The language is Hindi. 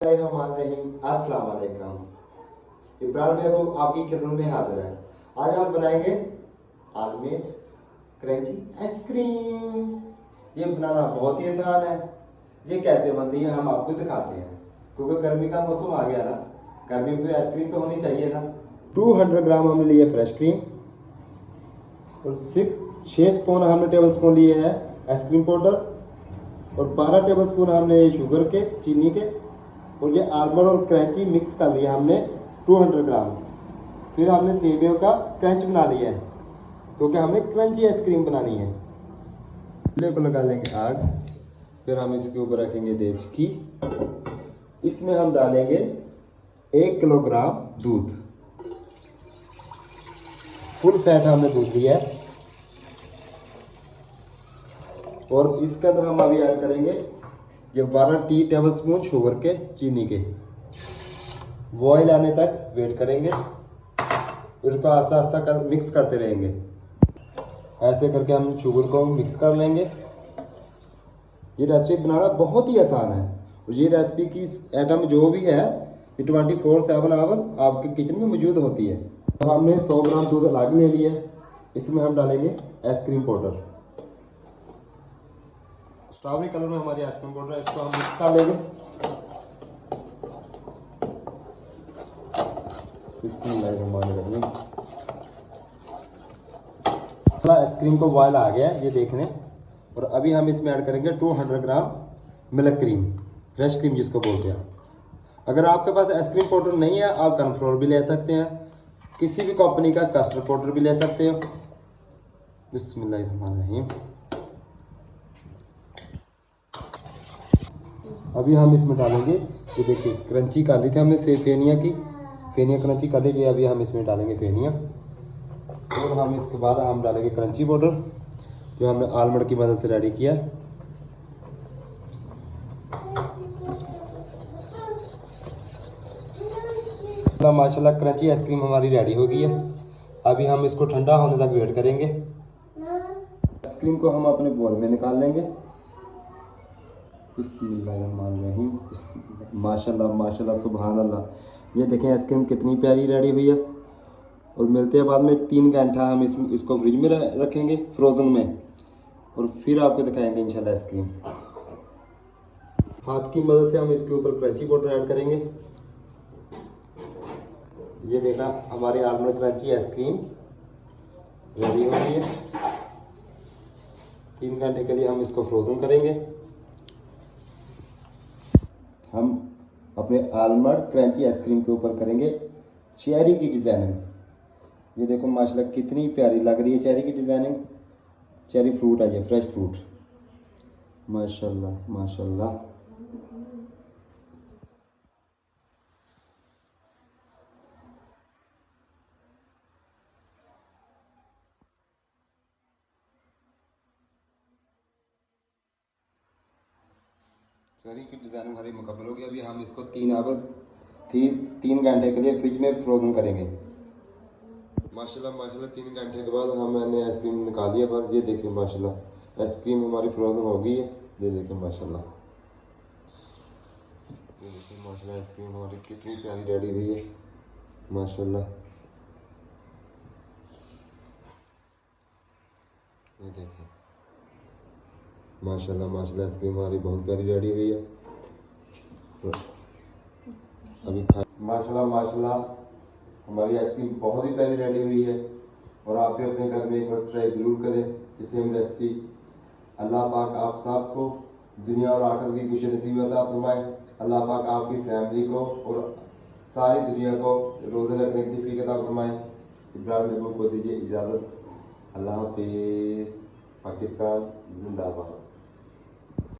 अस्सलाम वालेकुम। इब्राहिम महबूब आपकी खिदमत में हाजिर है। आज हम बनाएंगे आलमंड क्रंची आइसक्रीम। ये बनाना बहुत ही आसान है। ये कैसे बनती है हम आपको दिखाते हैं, क्योंकि गर्मी का मौसम आ गया ना, गर्मी में आइसक्रीम तो होनी चाहिए ना। 200 ग्राम हमने लिए फ्रेश क्रीम और 6 स्पून हमने टेबल स्पून लिए है आइसक्रीम पाउडर और 12 टेबल स्पून हमने शुगर के चीनी के, और ये आलमंड और क्रंची मिक्स कर लिया हमने 200 ग्राम। फिर हमने सेवियों का क्रंच बना लिया है, क्योंकि हमने क्रंची आइसक्रीम बनानी है। चूल्हे को लगा लेंगे आग, फिर हम इसके ऊपर रखेंगे देचकी। इसमें हम डालेंगे 1 किलोग्राम दूध। फुल फैट हमने दूध लिया है। और इसके अंदर हम अभी ऐड करेंगे ये 12 टेबल स्पून शुगर के चीनी के। बॉयल आने तक वेट करेंगे, उसको आस्ता आस्ता कर मिक्स करते रहेंगे। ऐसे करके हम शुगर को मिक्स कर लेंगे। ये रेसिपी बनाना बहुत ही आसान है, और ये रेसिपी की आइटम जो भी है ये 24/7 आपके किचन में मौजूद होती है। तो हमने 100 ग्राम दूध अलग ले लिया है। इसमें हम डालेंगे आइसक्रीम पाउडर। स्ट्रॉबेरी कलर में हमारी आइसक्रीम पाउडर है, इसको हम मिक्स कर लेंगे। बिस्मिल्लाहिर्रहमानिर्रहीम। आइसक्रीम को बॉयल आ गया ये देखने। और अभी हम इसमें ऐड करेंगे 200 ग्राम मिल्क क्रीम, फ्रेश क्रीम जिसको बोलते हैं। अगर आपके पास आइसक्रीम पाउडर नहीं है, आप कॉर्नफ्लोर भी ले सकते हैं, किसी भी कंपनी का कस्टर्ड पाउडर भी ले सकते हो। बिस्मिल्लाहिर्रहमानिर्रहीम। अभी हम इसमें डालेंगे, ये देखिए क्रंची कर ली थी हमने से फेनिया की, फेनिया क्रंची कर लीजिए। अभी हम इसमें डालेंगे फेनिया, और हम इसके बाद हम डालेंगे क्रंची पाउडर जो हमने आलमंड की मदद से रेडी किया। माशाल्लाह क्रंची आइसक्रीम हमारी रेडी हो गई है। अभी हम इसको ठंडा होने तक वेट करेंगे। आइसक्रीम को हम अपने बोल में निकाल लेंगे। बिस्मिल्लाहिर्रहमानिर्रहीम। माशाल्लाह माशाल्लाह सुभान अल्लाह। ये देखें आइसक्रीम कितनी प्यारी रेडी हुई है। और मिलते हैं बाद में 3 घंटा हम इसको फ्रिज में रखेंगे फ्रोज़न में, और फिर आपको दिखाएंगे इंशाल्लाह आइसक्रीम। हाथ की मदद से हम इसके ऊपर क्रंची पाउडर ऐड करेंगे। ये देखना हमारी आलमंड क्रंची आइसक्रीम रेडी हो गई है। 3 घंटे के लिए हम इसको फ्रोज़न करेंगे। हम अपने आलमंड क्रंची आइसक्रीम के ऊपर करेंगे चेरी की डिज़ाइनिंग। ये देखो माशाल्लाह कितनी प्यारी लग रही है चेरी की डिज़ाइनिंग। चेरी फ्रूट है ये, फ्रेश फ्रूट। माशाल्लाह माशाल्लाह। चेरी की डिज़ाइनिंग हमारी मुकम्मल होगी। अभी हम इसको 3 घंटे के लिए फ्रिज में फ्रोज़न करेंगे। माशाल्लाह माशाल्लाह 3 घंटे के बाद मैंने आइसक्रीम निकाली है बाहर। ये देखिए माशाल्लाह आइसक्रीम हमारी फ्रोज़न हो गई है। ये देखिए माशाल्लाह, ये देखिए माशाल्लाह आइसक्रीम हमारी कितनी प्यारी रेडी हुई है माशाल्लाह। ये देखिए माशाल्लाह माशाल्लाह आइसक्रीम हमारी बहुत प्यारी रेडी हुई है। तो अभी माशाल्लाह माशाल्लाह हमारी आइसक्रीम बहुत ही प्यारी रेडी हुई है। और आप भी अपने घर में एक बार ट्राई ज़रूर करें इस सेम रेसिपी। अल्लाह पाक आप सबको दुनिया और आखिरत की खुशी नसीब अता फरमाए। अल्लाह पाक आपकी फैमिली को और सारी दुनिया को रोज़े रखने की तौफीक अता फरमाए। इब्राहिम महबूब को दीजिए इजाज़त। अल्लाह हाफिज़। पाकिस्तान जिंदाबाद।